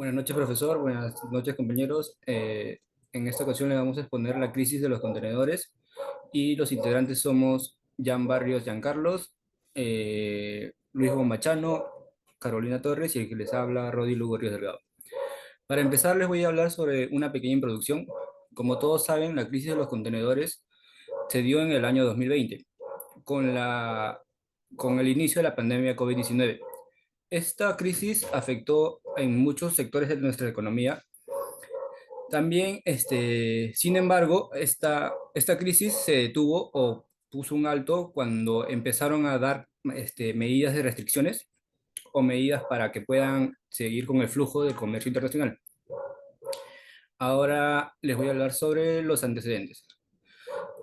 Buenas noches, profesor. Buenas noches, compañeros. En esta ocasión le vamos a exponer la crisis de los contenedores y los integrantes somos Jan Barrios Giancarlos, Luis Bombachano, Carolina Torres y el que les habla, Rodi Lugo Ríos Delgado. Para empezar, les voy a hablar sobre una pequeña introducción. Como todos saben, la crisis de los contenedores se dio en el año 2020, con con el inicio de la pandemia COVID-19. Esta crisis afectó en muchos sectores de nuestra economía. También, sin embargo, esta crisis se detuvo o puso un alto cuando empezaron a dar medidas de restricciones o medidas para que puedan seguir con el flujo del comercio internacional. Ahora les voy a hablar sobre los antecedentes.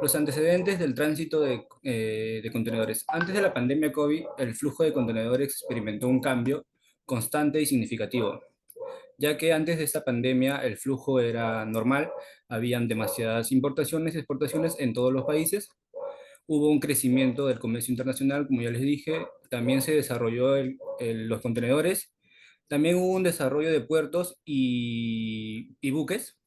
Los antecedentes del tránsito de contenedores. Antes de la pandemia COVID, el flujo de contenedores experimentó un cambio constante y significativo, ya que antes de esta pandemia el flujo era normal, habían demasiadas importaciones y exportaciones en todos los países, hubo un crecimiento del comercio internacional, como ya les dije, también se desarrolló los contenedores, también hubo un desarrollo de puertos y buques.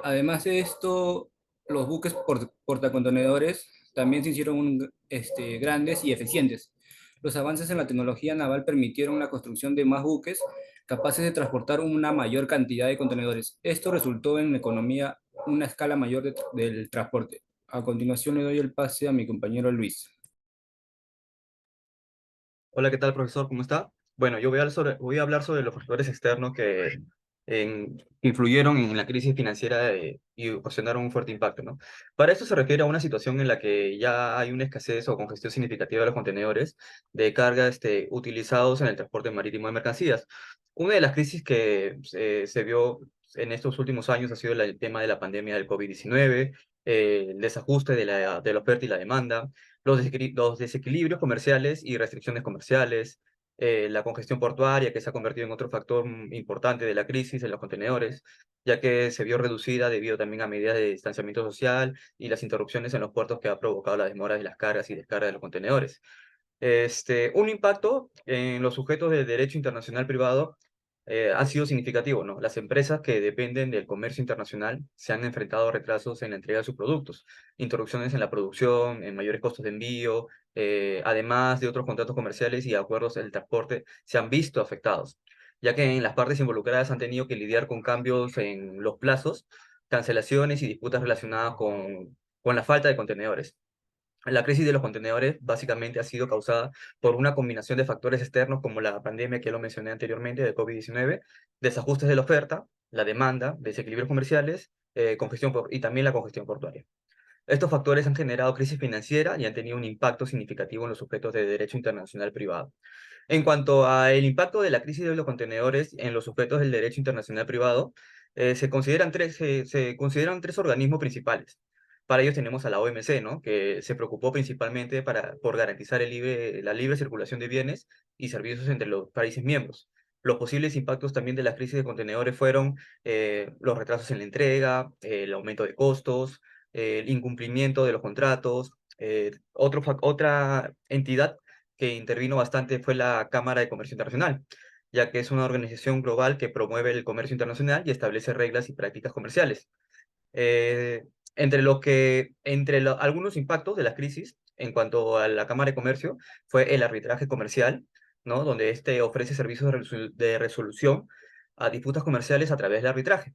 Además de esto, los buques portacontenedores también se hicieron grandes y eficientes. Los avances en la tecnología naval permitieron la construcción de más buques capaces de transportar una mayor cantidad de contenedores. Esto resultó en economía una escala mayor del transporte. A continuación le doy el pase a mi compañero Luis. Hola, ¿qué tal, profesor? ¿Cómo está? Bueno, yo voy a hablar sobre los factores externos que influyeron en la crisis financiera y ocasionaron un fuerte impacto, ¿no? Para esto se refiere a una situación en la que ya hay una escasez o congestión significativa de los contenedores de carga utilizados en el transporte marítimo de mercancías. Una de las crisis que se vio en estos últimos años ha sido el tema de la pandemia del COVID-19, el desajuste de la oferta y la demanda, los desequilibrios comerciales y restricciones comerciales, la congestión portuaria, que se ha convertido en otro factor importante de la crisis en los contenedores, ya que se vio reducida debido también a medidas de distanciamiento social y las interrupciones en los puertos que ha provocado la demora de las cargas y descargas de los contenedores. Un impacto en los sujetos de derecho internacional privado ha sido significativo, ¿no? Las empresas que dependen del comercio internacional se han enfrentado a retrasos en la entrega de sus productos, interrupciones en la producción, en mayores costos de envío, además de otros contratos comerciales y acuerdos del transporte, se han visto afectados, ya que en las partes involucradas han tenido que lidiar con cambios en los plazos, cancelaciones y disputas relacionadas con la falta de contenedores. La crisis de los contenedores básicamente ha sido causada por una combinación de factores externos como la pandemia que lo mencioné anteriormente de COVID-19, desajustes de la oferta, la demanda, desequilibrios comerciales, y también la congestión portuaria. Estos factores han generado crisis financiera y han tenido un impacto significativo en los sujetos de derecho internacional privado. En cuanto al impacto de la crisis de los contenedores en los sujetos del derecho internacional privado, se consideran tres organismos principales. Para ellos tenemos a la OMC, ¿no? Que se preocupó principalmente por garantizar la libre circulación de bienes y servicios entre los países miembros. Los posibles impactos también de la crisis de contenedores fueron los retrasos en la entrega, el aumento de costos, el incumplimiento de los contratos. Otra entidad que intervino bastante fue la Cámara de Comercio Internacional, ya que es una organización global que promueve el comercio internacional y establece reglas y prácticas comerciales. Eh, Algunos impactos de la crisis en cuanto a la Cámara de Comercio fue el arbitraje comercial, ¿no? Donde este ofrece servicios de resolución a disputas comerciales a través del arbitraje.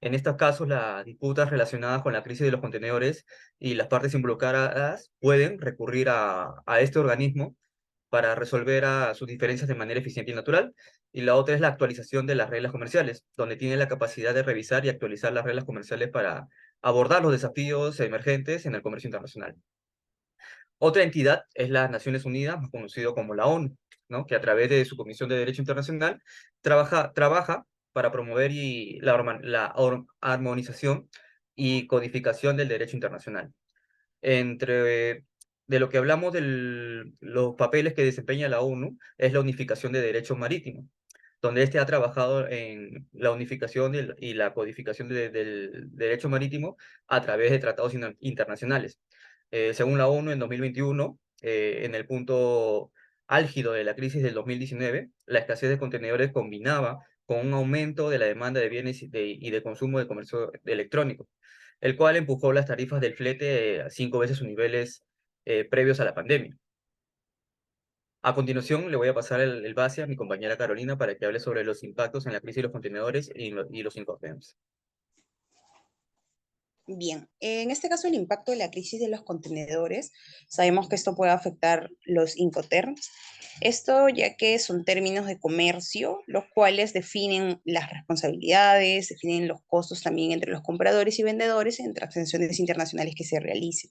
En estos casos, las disputas relacionadas con la crisis de los contenedores y las partes involucradas pueden recurrir a este organismo para resolver sus diferencias de manera eficiente y natural. Y la otra es la actualización de las reglas comerciales, donde tiene la capacidad de revisar y actualizar las reglas comerciales para abordar los desafíos emergentes en el comercio internacional. Otra entidad es las Naciones Unidas, más conocido como la ONU, ¿no? Que a través de su Comisión de Derecho Internacional trabaja para promover armonización y codificación del derecho internacional. Entre de lo que hablamos de los papeles que desempeña la ONU es la unificación de derecho marítimo, donde este ha trabajado en la unificación y la codificación del derecho marítimo a través de tratados internacionales. Según la ONU, en 2021, en el punto álgido de la crisis del 2019, la escasez de contenedores combinaba con un aumento de la demanda de bienes y de consumo de comercio electrónico, el cual empujó las tarifas del flete a 5 veces sus niveles previos a la pandemia. A continuación, le voy a pasar el base a mi compañera Carolina para que hable sobre los impactos en la crisis de los contenedores y los Incoterms. Bien, en este caso el impacto de la crisis de los contenedores, sabemos que esto puede afectar los Incoterms. Esto ya que son términos de comercio, los cuales definen las responsabilidades, definen los costos también entre los compradores y vendedores en transacciones internacionales que se realicen.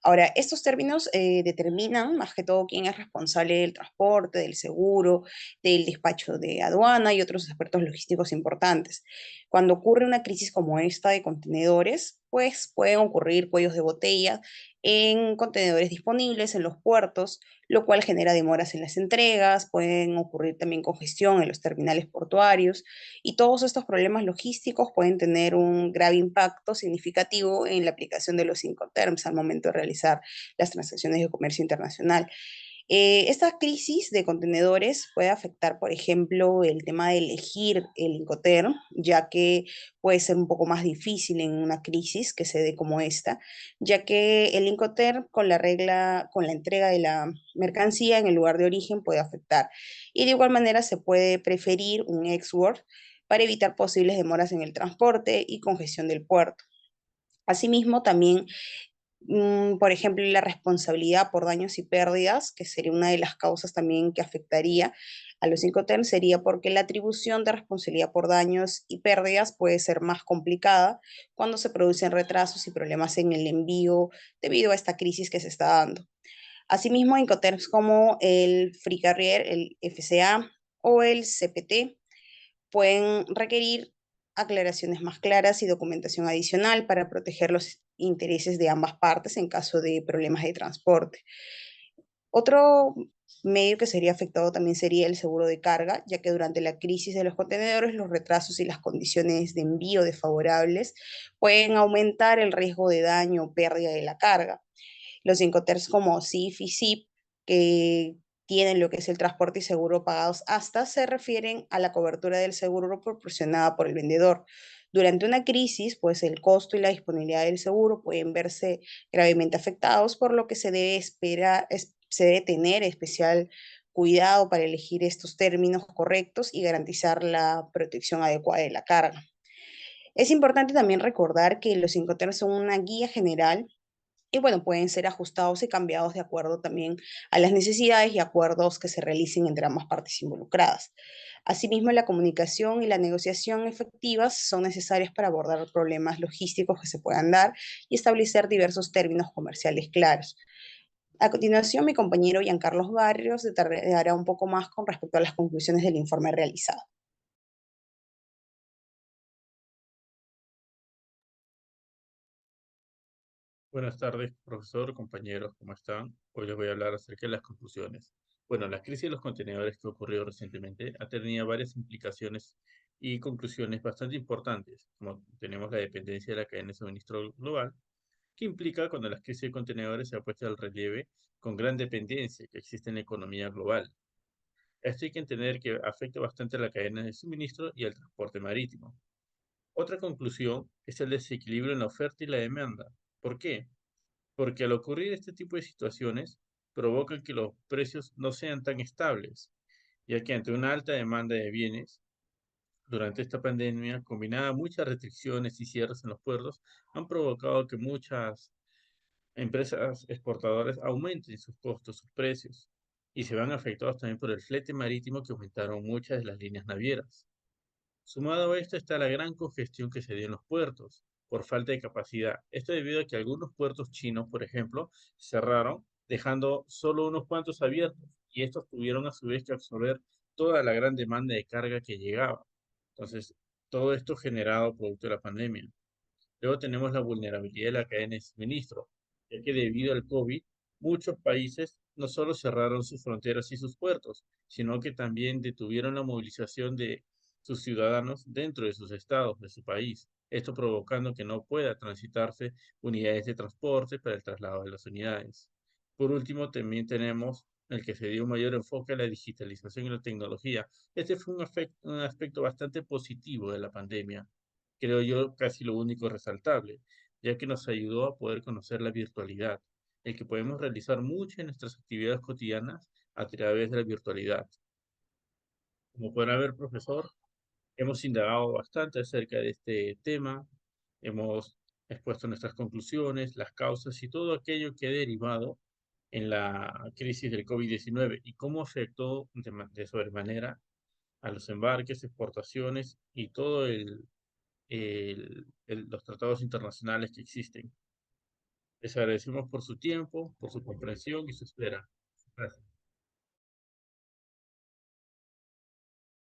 Ahora, estos términos determinan más que todo quién es responsable del transporte, del seguro, del despacho de aduana y otros aspectos logísticos importantes. Cuando ocurre una crisis como esta de contenedores, pues pueden ocurrir cuellos de botella en contenedores disponibles en los puertos, lo cual genera demoras en las entregas, pueden ocurrir también congestión en los terminales portuarios y todos estos problemas logísticos pueden tener un grave impacto significativo en la aplicación de los Incoterms al momento de realizar las transacciones de comercio internacional. Esta crisis de contenedores puede afectar, por ejemplo, el tema de elegir el Incoterm, ya que puede ser un poco más difícil en una crisis que se dé como esta, ya que el Incoterm con la regla, con la entrega de la mercancía en el lugar de origen puede afectar. Y de igual manera se puede preferir un ex-world para evitar posibles demoras en el transporte y congestión del puerto. Asimismo, también por ejemplo, la responsabilidad por daños y pérdidas, que sería una de las causas también que afectaría a los Incoterms, sería porque la atribución de responsabilidad por daños y pérdidas puede ser más complicada cuando se producen retrasos y problemas en el envío debido a esta crisis que se está dando. Asimismo, Incoterms como el Free Carrier, el FCA o el CPT pueden requerir aclaraciones más claras y documentación adicional para proteger los intereses de ambas partes en caso de problemas de transporte. Otro medio que sería afectado también sería el seguro de carga, ya que durante la crisis de los contenedores, los retrasos y las condiciones de envío desfavorables pueden aumentar el riesgo de daño o pérdida de la carga. Los Incoterms como CIF y SIP, que tienen lo que es el transporte y seguro pagados hasta, se refieren a la cobertura del seguro proporcionada por el vendedor. Durante una crisis, pues el costo y la disponibilidad del seguro pueden verse gravemente afectados, por lo que se debe esperar, se debe tener especial cuidado para elegir estos términos correctos y garantizar la protección adecuada de la carga. Es importante también recordar que los Incoterms son una guía general y bueno, pueden ser ajustados y cambiados de acuerdo también a las necesidades y acuerdos que se realicen entre ambas partes involucradas. Asimismo, la comunicación y la negociación efectivas son necesarias para abordar problemas logísticos que se puedan dar y establecer diversos términos comerciales claros. A continuación, mi compañero Giancarlos Barrios detallará un poco más con respecto a las conclusiones del informe realizado. Buenas tardes, profesor, compañeros, ¿cómo están? Hoy les voy a hablar acerca de las conclusiones. Bueno, la crisis de los contenedores que ocurrió recientemente ha tenido varias implicaciones y conclusiones bastante importantes, como tenemos la dependencia de la cadena de suministro global, que implica cuando la crisis de contenedores se ha puesto al relieve con gran dependencia que existe en la economía global. Esto hay que entender que afecta bastante a la cadena de suministro y al transporte marítimo. Otra conclusión es el desequilibrio en la oferta y la demanda. ¿Por qué? Porque al ocurrir este tipo de situaciones, provocan que los precios no sean tan estables, ya que ante una alta demanda de bienes, durante esta pandemia, combinada a muchas restricciones y cierres en los puertos, han provocado que muchas empresas exportadoras aumenten sus costos, sus precios, y se van afectados también por el flete marítimo que aumentaron muchas de las líneas navieras. Sumado a esto está la gran congestión que se dio en los puertos por falta de capacidad. Esto debido a que algunos puertos chinos, por ejemplo, cerraron, dejando solo unos cuantos abiertos, y estos tuvieron a su vez que absorber toda la gran demanda de carga que llegaba. Entonces, todo esto generado producto de la pandemia. Luego tenemos la vulnerabilidad de la cadena de suministro, ya que debido al COVID, muchos países no solo cerraron sus fronteras y sus puertos, sino que también detuvieron la movilización de sus ciudadanos dentro de sus estados, de su país. Esto provocando que no pueda transitarse unidades de transporte para el traslado de las unidades. Por último, también tenemos en el que se dio un mayor enfoque a la digitalización y la tecnología. Este fue un aspecto bastante positivo de la pandemia, creo yo casi lo único resaltable, ya que nos ayudó a poder conocer la virtualidad, el que podemos realizar muchas de nuestras actividades cotidianas a través de la virtualidad. Como podrá ver, profesor, hemos indagado bastante acerca de este tema, hemos expuesto nuestras conclusiones, las causas y todo aquello que ha derivado en la crisis del COVID-19 y cómo afectó de sobremanera a los embarques, exportaciones y todo los tratados internacionales que existen. Les agradecemos por su tiempo, por su comprensión y su espera. Gracias.